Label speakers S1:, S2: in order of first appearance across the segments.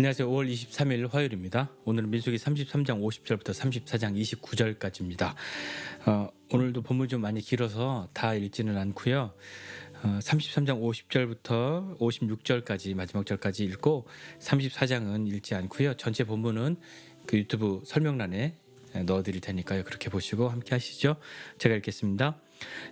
S1: 안녕하세요. 5월 23일 화요일입니다. 오늘은 민수기 33장 50절부터 34장 29절까지입니다. 오늘도 본문이 좀 많이 길어서 다 읽지는 않고요. 33장 50절부터 56절까지 마지막 절까지 읽고 34장은 읽지 않고요. 전체 본문은 그 유튜브 설명란에 넣어드릴 테니까요. 그렇게 보시고 함께 하시죠. 제가 읽겠습니다.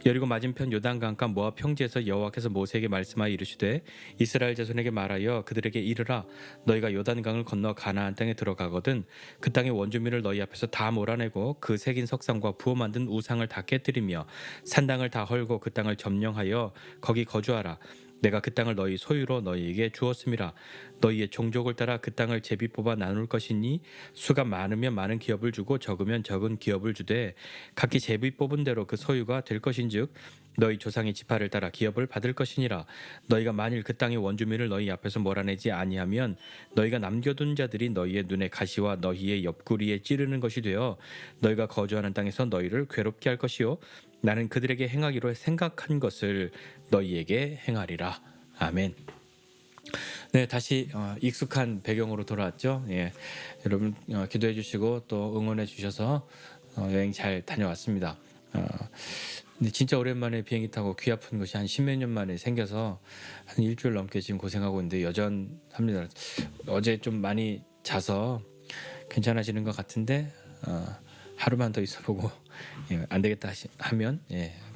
S1: 여리고 맞은편 요단강가 모압 평지에서 여호와께서 모세에게 말씀하여 이르시되 이스라엘 자손에게 말하여 그들에게 이르라 너희가 요단강을 건너 가나안 땅에 들어가거든 그 땅의 원주민을 너희 앞에서 다 몰아내고 그 새긴 석상과 부어 만든 우상을 다 깨뜨리며 산당을 다 헐고 그 땅을 점령하여 거기 거주하라. 내가 그 땅을 너희 소유로 너희에게 주었음이라. 너희의 종족을 따라 그 땅을 제비 뽑아 나눌 것이니 수가 많으면 많은 기업을 주고 적으면 적은 기업을 주되 각기 제비 뽑은 대로 그 소유가 될 것인즉 너희 조상의 지파를 따라 기업을 받을 것이니라. 너희가 만일 그 땅의 원주민을 너희 앞에서 몰아내지 아니하면 너희가 남겨둔 자들이 너희의 눈에 가시와 너희의 옆구리에 찌르는 것이 되어 너희가 거주하는 땅에서 너희를 괴롭게 할 것이요 나는 그들에게 행하기로 생각한 것을 너희에게 행하리라. 아멘. 네, 다시 익숙한 배경으로 돌아왔죠. 예, 여러분 기도해 주시고 또 응원해 주셔서 여행 잘 다녀왔습니다. 근데 진짜 오랜만에 비행기 타고 귀 아픈 것이 한 십몇 년 만에 생겨서 한 일주일 넘게 지금 고생하고 있는데 여전합니다. 어제 좀 많이 자서 괜찮아지는 것 같은데 하루만 더 있어보고 안 되겠다 하면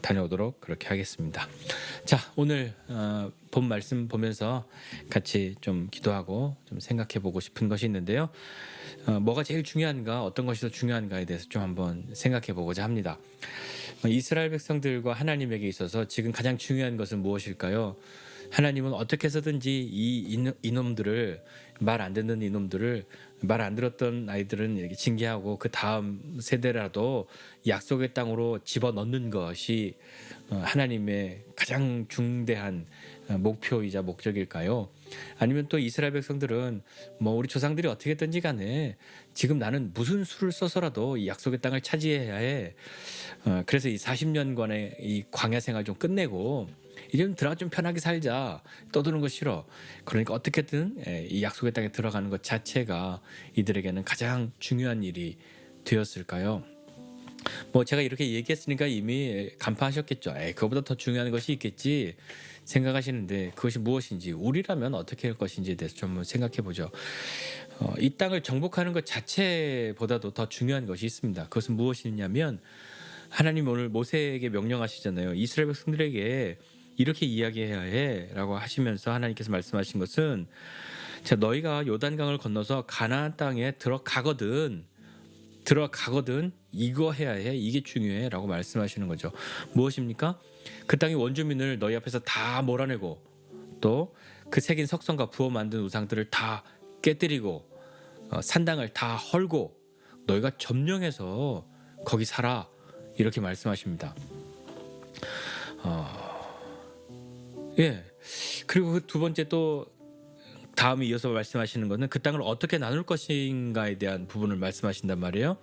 S1: 다녀오도록 그렇게 하겠습니다. 자, 오늘 본 말씀 보면서 같이 좀 기도하고 좀 생각해보고 싶은 것이 있는데요. 뭐가 제일 중요한가, 어떤 것이 더 중요한가에 대해서 좀 한번 생각해보고자 합니다. 이스라엘 백성들과 하나님에게 있어서 지금 가장 중요한 것은 무엇일까요? 하나님은 어떻게 해서든지 이놈들을 말 안 듣는 이놈들을 말 안 들었던 아이들은 이렇게 징계하고 그 다음 세대라도 약속의 땅으로 집어넣는 것이 하나님의 가장 중대한 목표이자 목적일까요? 아니면 또 이스라엘 백성들은 뭐 우리 조상들이 어떻게 했든지 간에 지금 나는 무슨 수를 써서라도 이 약속의 땅을 차지해야 해. 그래서 이 40년간의 이 광야 생활 좀 끝내고 이제 좀 편하게 살자. 떠드는 거 싫어. 그러니까 어떻게든 이 약속의 땅에 들어가는 것 자체가 이들에게는 가장 중요한 일이 되었을까요? 뭐 제가 이렇게 얘기했으니까 이미 간파하셨겠죠. 그거보다 더 중요한 것이 있겠지 생각하시는데 그것이 무엇인지 우리라면 어떻게 할 것인지에 대해서 좀 생각해 보죠. 이 땅을 정복하는 것 자체보다도 더 중요한 것이 있습니다. 그것은 무엇이냐면 하나님 오늘 모세에게 명령하시잖아요. 이스라엘 백성들에게 이렇게 이야기해야 해라고 하시면서 하나님께서 말씀하신 것은 자, 너희가 요단강을 건너서 가나안 땅에 들어가거든 이거 해야 해. 이게 중요해라고 말씀하시는 거죠. 무엇입니까? 그 땅의 원주민을 너희 앞에서 다 몰아내고 또 그 새긴 석성과 부어 만든 우상들을 다 깨뜨리고 산당을 다 헐고 너희가 점령해서 거기 살아. 이렇게 말씀하십니다. 그리고 그 두 번째 또 다음에 이어서 말씀하시는 것은 그 땅을 어떻게 나눌 것인가에 대한 부분을 말씀하신단 말이에요.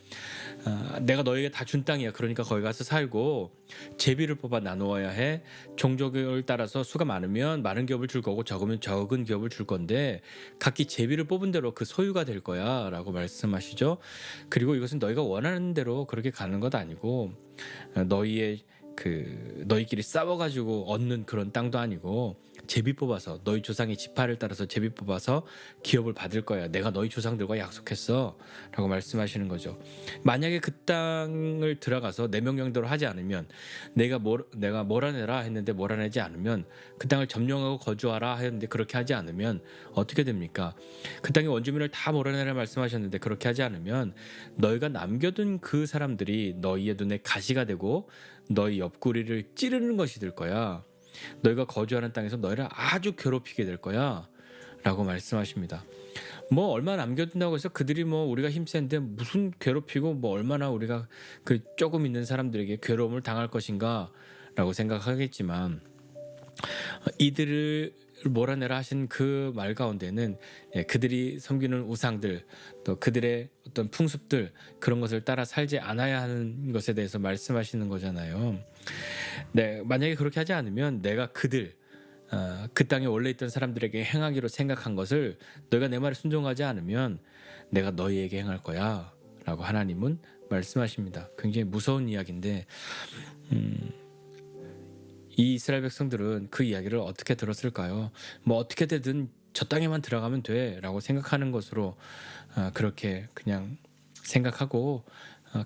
S1: 내가 너에게 다 준 땅이야. 그러니까 거기 가서 살고 제비를 뽑아 나누어야 해. 종족을 따라서 수가 많으면 많은 기업을 줄 거고 적으면 적은 기업을 줄 건데 각기 제비를 뽑은 대로 그 소유가 될 거야 라고 말씀하시죠. 그리고 이것은 너희가 원하는 대로 그렇게 가는 것 아니고 너희끼리 싸워가지고 얻는 그런 땅도 아니고 제비 뽑아서 너희 조상의 지파를 따라서 제비 뽑아서 기업을 받을 거야. 내가 너희 조상들과 약속했어 라고 말씀하시는 거죠. 만약에 그 땅을 들어가서 내 명령대로 하지 않으면 내가 몰아내라 했는데 몰아내지 않으면 그 땅을 점령하고 거주하라 했는데 그렇게 하지 않으면 어떻게 됩니까? 그 땅의 원주민을 다 몰아내라 말씀하셨는데 그렇게 하지 않으면 너희가 남겨둔 그 사람들이 너희의 눈에 가시가 되고 너희 옆구리를 찌르는 것이 될 거야. 너희가 거주하는 땅에서 너희를 아주 괴롭히게 될 거야 라고 말씀하십니다. 뭐 얼마 남겨둔다고 해서 그들이 뭐 우리가 힘센데 무슨 괴롭히고 뭐 얼마나 우리가 그 조금 있는 사람들에게 괴로움을 당할 것인가 라고 생각하겠지만 이들을 몰아내라 하신 그 말 가운데는 그들이 섬기는 우상들 또 그들의 어떤 풍습들 그런 것을 따라 살지 않아야 하는 것에 대해서 말씀하시는 거잖아요. 네, 만약에 그렇게 하지 않으면 내가 그 땅에 원래 있던 사람들에게 행하기로 생각한 것을 너희가 내 말에 순종하지 않으면 내가 너희에게 행할 거야 라고 하나님은 말씀하십니다. 굉장히 무서운 이야기인데 이 이스라엘 백성들은 그 이야기를 어떻게 들었을까요? 뭐 어떻게 되든 저 땅에만 들어가면 돼 라고 생각하는 것으로 그렇게 그냥 생각하고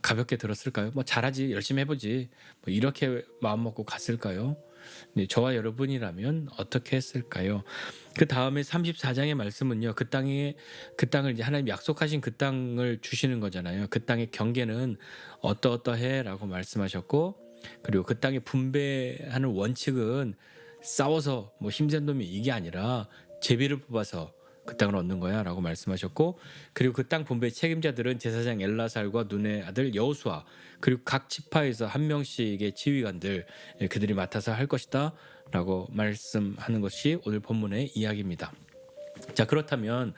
S1: 가볍게 들었을까요? 뭐 잘하지, 열심히 해보지, 뭐 이렇게 마음먹고 갔을까요? 네, 저와 여러분이라면 어떻게 했을까요? 그 다음에 34장의 말씀은요, 그 땅을 이제 하나님 약속하신 그 땅을 주시는 거잖아요. 그 땅의 경계는 어떠어떠해라고 말씀하셨고, 그리고 그 땅에 분배하는 원칙은 싸워서 뭐 힘센 놈이 이게 아니라 제비를 뽑아서 그 땅을 얻는 거야 라고 말씀하셨고, 그리고 그 땅 분배 책임자들은 제사장 엘라살과 눈의 아들 여호수아, 그리고 각 지파에서 한 명씩의 지휘관들, 그들이 맡아서 할 것이다 라고 말씀하는 것이 오늘 본문의 이야기입니다. 자, 그렇다면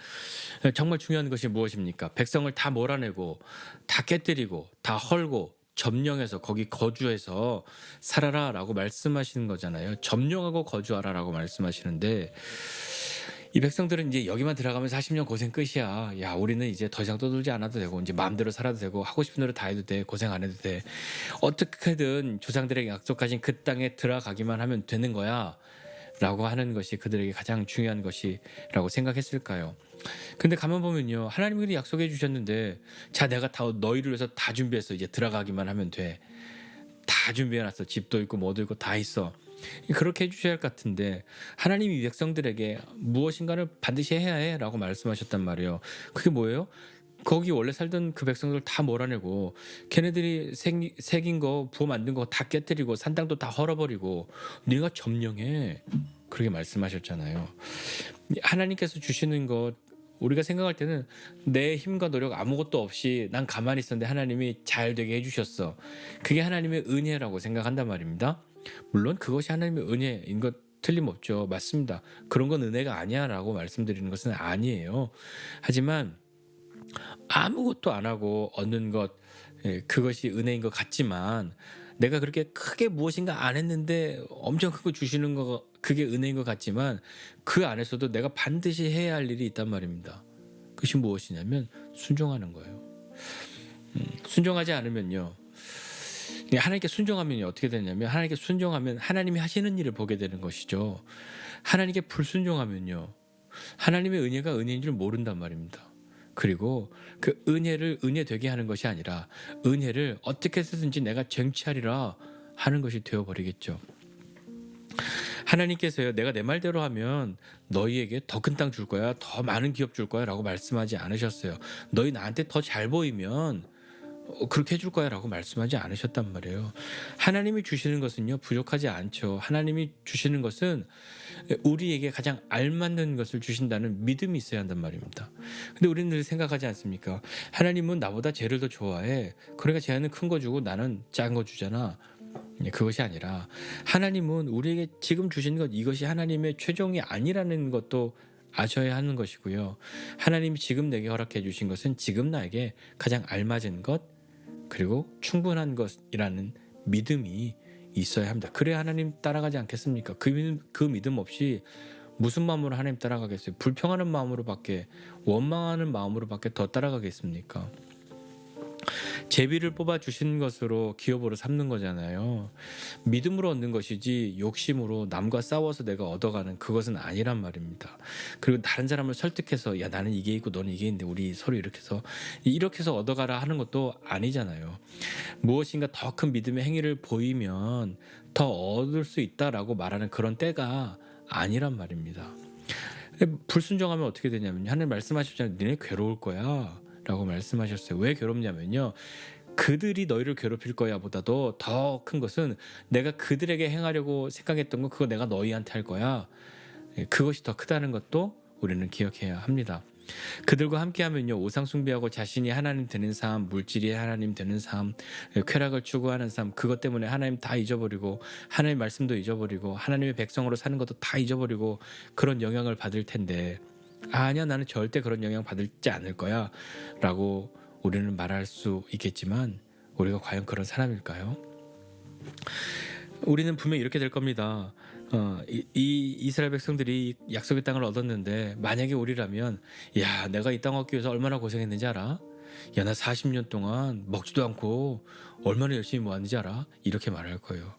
S1: 정말 중요한 것이 무엇입니까? 백성을 다 몰아내고 다 깨뜨리고 다 헐고 점령해서 거기 거주해서 살아라 라고 말씀하시는 거잖아요. 점령하고 거주하라 라고 말씀하시는데, 이 백성들은 이제 여기만 들어가면 40년 고생 끝이야. 야, 우리는 이제 더 이상 떠들지 않아도 되고 이제 마음대로 살아도 되고 하고 싶은 대로 다 해도 돼. 고생 안 해도 돼. 어떻게든 조상들에게 약속하신 그 땅에 들어가기만 하면 되는 거야 라고 하는 것이 그들에게 가장 중요한 것이라고 생각했을까요? 근데 가만 보면요, 하나님이 약속해 주셨는데, 자, 내가 다 너희를 위해서 다 준비해서 이제 들어가기만 하면 돼. 다 준비해놨어. 집도 있고 뭐도 있고 다 있어. 그렇게 해주셔야 할 것 같은데, 하나님이 백성들에게 무엇인가를 반드시 해야 해 라고 말씀하셨단 말이에요. 그게 뭐예요? 거기 원래 살던 그 백성들 다 몰아내고 걔네들이 새긴 거 부어 만든 거 다 깨뜨리고 산땅도 다 헐어버리고 네가 점령해, 그렇게 말씀하셨잖아요. 하나님께서 주시는 것, 우리가 생각할 때는 내 힘과 노력 아무것도 없이 난 가만히 있었는데 하나님이 잘 되게 해주셨어, 그게 하나님의 은혜라고 생각한단 말입니다. 물론 그것이 하나님의 은혜인 것 틀림없죠. 맞습니다. 그런 건 은혜가 아니야 라고 말씀드리는 것은 아니에요. 하지만 아무것도 안 하고 얻는 것, 그것이 은혜인 것 같지만, 내가 그렇게 크게 무엇인가 안 했는데 엄청 큰 거 주시는 거, 그게 은혜인 것 같지만 그 안에서도 내가 반드시 해야 할 일이 있단 말입니다. 그것이 무엇이냐면 순종하는 거예요. 순종하지 않으면요, 하나님께 순종하면 어떻게 되냐면, 하나님께 순종하면 하나님이 하시는 일을 보게 되는 것이죠. 하나님께 불순종하면요, 하나님의 은혜가 은혜인 줄 모른단 말입니다. 그리고 그 은혜를 은혜 되게 하는 것이 아니라 은혜를 어떻게 해서든지 내가 쟁취하리라 하는 것이 되어버리겠죠. 하나님께서요, 내가 내 말대로 하면 너희에게 더 큰 땅 줄 거야, 더 많은 기업 줄 거야 라고 말씀하지 않으셨어요. 너희 나한테 더 잘 보이면 그렇게 해줄 거야 라고 말씀하지 않으셨단 말이에요. 하나님이 주시는 것은요, 부족하지 않죠. 하나님이 주시는 것은 우리에게 가장 알맞는 것을 주신다는 믿음이 있어야 한단 말입니다. 근데 우리는 늘 생각하지 않습니까? 하나님은 나보다 쟤를 더 좋아해, 그러니까 쟤는 큰 거 주고 나는 작은 거 주잖아. 그것이 아니라 하나님은 우리에게 지금 주신 것, 이것이 하나님의 최종이 아니라는 것도 아셔야 하는 것이고요. 하나님이 지금 내게 허락해 주신 것은 지금 나에게 가장 알맞은 것, 그리고 충분한 것이라는 믿음이 있어야 합니다. 그래야 하나님 따라가지 않겠습니까? 그 믿음 없이 무슨 마음으로 하나님 따라가겠어요? 불평하는 마음으로밖에, 원망하는 마음으로밖에 더 따라가겠습니까? 제비를 뽑아 주신 것으로 기업으로 삼는 거잖아요. 믿음으로 얻는 것이지 욕심으로 남과 싸워서 내가 얻어가는 그것은 아니란 말입니다. 그리고 다른 사람을 설득해서 야, 나는 이게 있고 너는 이게 있는데 우리 서로 이렇게 해서 얻어가라 하는 것도 아니잖아요. 무엇인가 더 큰 믿음의 행위를 보이면 더 얻을 수 있다라고 말하는 그런 때가 아니란 말입니다. 불순종하면 어떻게 되냐면, 하나님 말씀하셨잖아요. 너네 괴로울 거야 라고 말씀하셨어요. 왜 괴롭냐면요, 그들이 너희를 괴롭힐 거야 보다도 더 큰 것은 내가 그들에게 행하려고 생각했던 거, 그거 내가 너희한테 할 거야. 그것이 더 크다는 것도 우리는 기억해야 합니다. 그들과 함께하면요, 우상 숭배하고 자신이 하나님 되는 삶, 물질이 하나님 되는 삶, 쾌락을 추구하는 삶, 그것 때문에 하나님 다 잊어버리고 하나님의 말씀도 잊어버리고 하나님의 백성으로 사는 것도 다 잊어버리고 그런 영향을 받을 텐데, 아니야, 나는 절대 그런 영향 받지 않을 거야 라고 우리는 말할 수 있겠지만, 우리가 과연 그런 사람일까요? 우리는 분명히 이렇게 될 겁니다. 이 이스라엘 백성들이 약속의 땅을 얻었는데 만약에 우리라면 야 내가 이 땅 얻기 위해서 얼마나 고생했는지 알아? 야 나 40년 동안 먹지도 않고 얼마나 열심히 모았는지 알아? 이렇게 말할 거예요.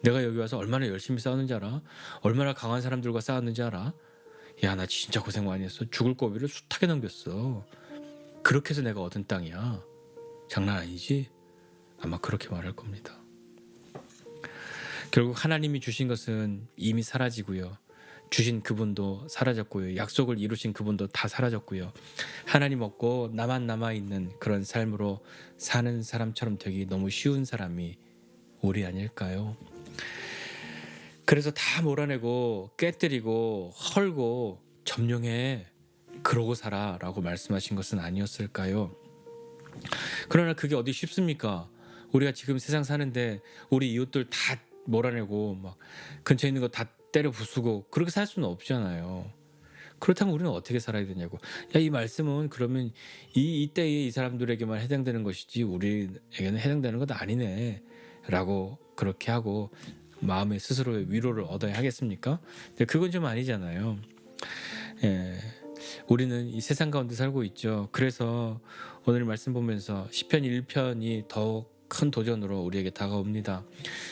S1: 내가 여기 와서 얼마나 열심히 싸웠는지 알아? 얼마나 강한 사람들과 싸웠는지 알아? 야 나 진짜 고생 많이 했어. 죽을 고비를 숱하게 넘겼어. 그렇게 해서 내가 얻은 땅이야. 장난 아니지? 아마 그렇게 말할 겁니다. 결국 하나님이 주신 것은 이미 사라지고요. 주신 그분도 사라졌고요. 약속을 이루신 그분도 다 사라졌고요. 하나님 없고 나만 남아있는 그런 삶으로 사는 사람처럼 되기 너무 쉬운 사람이 우리 아닐까요? 그래서 다 몰아내고 깨뜨리고 헐고 점령해 그러고 살아 라고 말씀하신 것은 아니었을까요? 그러나 그게 어디 쉽습니까? 우리가 지금 세상 사는데 우리 이웃들 다 몰아내고 막 근처에 있는 거 다 때려 부수고 그렇게 살 수는 없잖아요. 그렇다면 우리는 어떻게 살아야 되냐고. 야, 이 말씀은 그러면 이때에 이 사람들에게만 해당되는 것이지 우리에게는 해당되는 것 아니네 라고 그렇게 하고 마음의 스스로의 위로를 얻어야 하겠습니까? 근데 그건 좀 아니잖아요. 예, 우리는 이 세상 가운데 살고 있죠. 그래서 오늘 말씀 보면서 시편 1편이 더욱 큰 도전으로 우리에게 다가옵니다.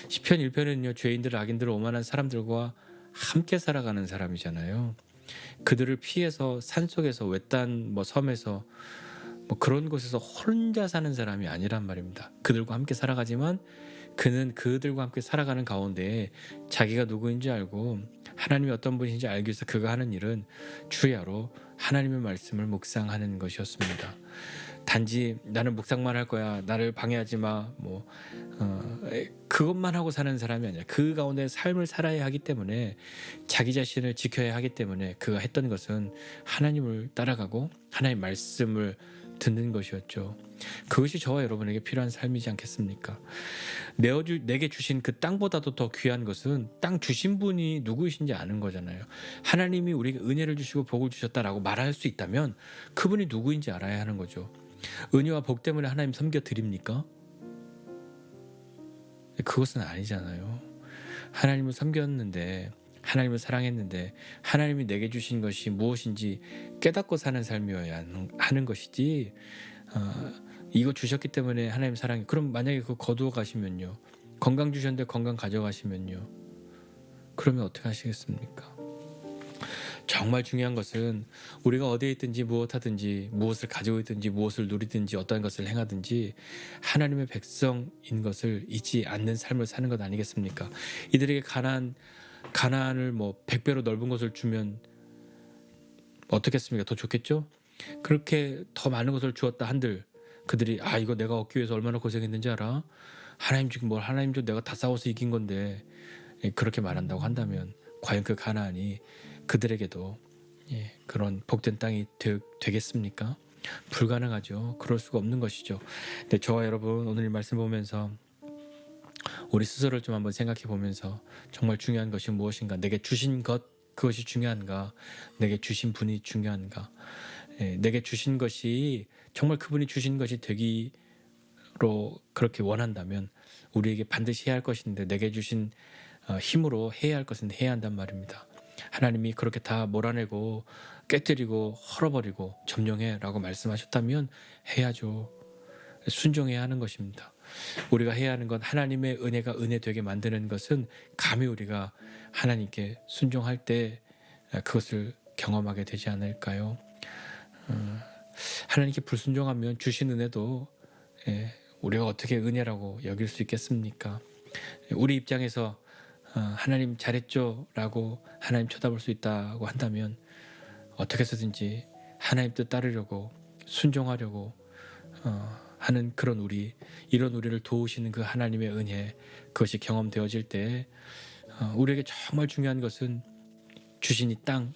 S1: 시편 1편은요 죄인들 악인들 오만한 사람들과 함께 살아가는 사람이잖아요. 그들을 피해서 산속에서 외딴 섬에서 그런 곳에서 혼자 사는 사람이 아니란 말입니다. 그들과 함께 살아가지만 그는 그들과 함께 살아가는 가운데 자기가 누구인지 알고 하나님이 어떤 분인지 알기 위해서 그가 하는 일은 주야로 하나님의 말씀을 묵상하는 것이었습니다. 단지 나는 묵상만 할 거야, 나를 방해하지 마, 그것만 하고 사는 사람이 아니라 그 가운데 삶을 살아야 하기 때문에 자기 자신을 지켜야 하기 때문에 그가 했던 것은 하나님을 따라가고 하나님의 말씀을 듣는 것이었죠. 그것이 저와 여러분에게 필요한 삶이지 않겠습니까? 내게 주신 그 땅보다도 더 귀한 것은 땅 주신 분이 누구이신지 아는 거잖아요. 하나님이 우리에게 은혜를 주시고 복을 주셨다라고 말할 수 있다면 그분이 누구인지 알아야 하는 거죠. 은혜와 복 때문에 하나님 섬겨 드립니까? 그것은 아니잖아요. 하나님을 섬겼는데 하나님을 사랑했는데 하나님이 내게 주신 것이 무엇인지 깨닫고 사는 삶이어야 하는 것이지 이거 주셨기 때문에 하나님 사랑해. 그럼 만약에 그거 거두어 가시면요. 건강 주셨는데 건강 가져가시면요. 그러면 어떻게 하시겠습니까? 정말 중요한 것은 우리가 어디에 있든지 무엇하든지 무엇을 가지고 있든지 무엇을 누리든지 어떤 것을 행하든지 하나님의 백성인 것을 잊지 않는 삶을 사는 것 아니겠습니까? 이들에게 가나안을 100배로 넓은 것을 주면 어떻겠습니까? 더 좋겠죠? 그렇게 더 많은 것을 주었다 한들 그들이 이거 내가 얻기 위해서 얼마나 고생했는지 알아? 하나님 지금 하나님 좀 내가 다 싸워서 이긴 건데 그렇게 말한다고 한다면 과연 그 가나안이 그들에게도 그런 복된 땅이 되겠습니까? 불가능하죠. 그럴 수가 없는 것이죠. 근데 저와 여러분 오늘 이 말씀 보면서 우리 스스로를 좀 한번 생각해 보면서 정말 중요한 것이 무엇인가? 내게 주신 것 그것이 중요한가? 내게 주신 분이 중요한가? 내게 주신 것이 정말 그분이 주신 것이 되기로 그렇게 원한다면 우리에게 반드시 해야 할 것인데 내게 주신 힘으로 해야 할 것은 해야 한단 말입니다. 하나님이 그렇게 다 몰아내고 깨뜨리고 헐어버리고 점령해라고 말씀하셨다면 해야죠. 순종해야 하는 것입니다. 우리가 해야 하는 건 하나님의 은혜가 은혜 되게 만드는 것은 감히 우리가 하나님께 순종할 때 그것을 경험하게 되지 않을까요? 하나님께 불순종하면 주신 은혜도 우리가 어떻게 은혜라고 여길 수 있겠습니까? 우리 입장에서 하나님 잘했죠 라고 하나님 쳐다볼 수 있다고 한다면 어떻게 해서든지 하나님 뜻 따르려고 순종하려고 하는 이런 우리를 도우시는 그 하나님의 은혜 그것이 경험되어질 때 우리에게 정말 중요한 것은 주신 이 땅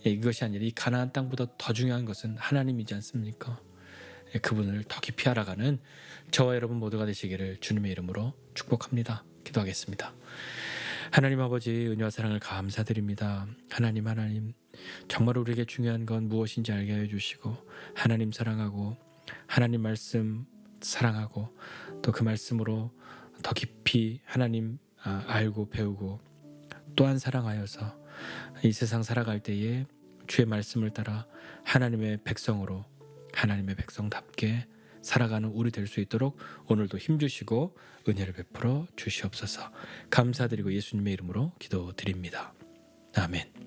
S1: 이것이 아니라 이 가나안 땅보다 더 중요한 것은 하나님이지 않습니까? 그분을 더 깊이 알아가는 저와 여러분 모두가 되시기를 주님의 이름으로 축복합니다. 기도하겠습니다. 하나님 아버지 은혜와 사랑을 감사드립니다. 하나님 정말 우리에게 중요한 건 무엇인지 알게 하여 주시고 하나님 사랑하고 하나님 말씀 사랑하고 또 그 말씀으로 더 깊이 하나님 알고 배우고 또한 사랑하여서 이 세상 살아갈 때에 주의 말씀을 따라 하나님의 백성으로 하나님의 백성답게 살아가는 우리 될 수 있도록 오늘도 힘주시고 은혜를 베풀어 주시옵소서. 감사드리고 예수님의 이름으로 기도드립니다. 아멘.